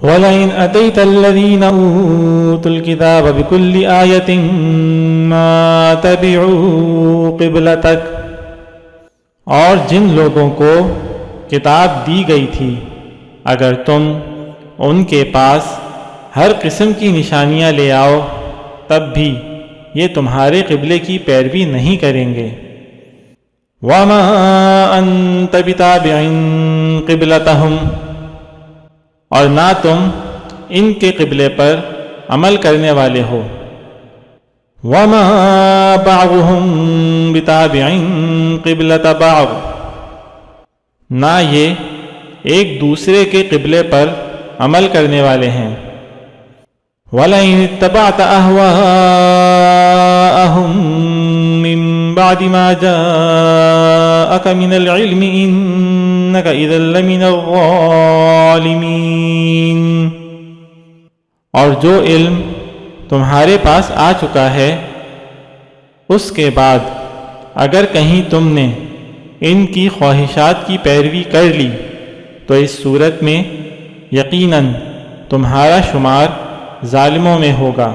وَلَئِنْ أَتَيْتَ الَّذِينَ أُوتُوا الْكِتَابَ بِكُلِّ آيَةٍ مَا تَبِعُوا قِبْلَتَكَ، اور جن لوگوں کو کتاب دی گئی تھی اگر تم ان کے پاس ہر قسم کی نشانیاں لے آؤ تب بھی یہ تمہارے قبلے کی پیروی نہیں کریں گے۔ وَمَا أَنْتَ بِتَابِعٍ قِبْلَتَهُمْ، اور نہ تم ان کے قبلے پر عمل کرنے والے ہو۔ وَمَا بَعْضُهُمْ بِتَابِعٍ قِبْلَةَ بَعْضٍ، نہ یہ ایک دوسرے کے قبلے پر عمل کرنے والے ہیں۔ وَلَئِنِ اتَّبَعْتَ أَهْوَاءَهُمْ مِنْ بَعْدِ مَا جَاءَكَ مِنَ الْعِلْمِ إِنَّكَ إِذًا لَمِنَ الظَّالِمِينَ، اور جو علم تمہارے پاس آ چکا ہے اس کے بعد اگر کہیں تم نے ان کی خواہشات کی پیروی کر لی تو اس صورت میں یقیناً تمہارا شمار ظالموں میں ہوگا۔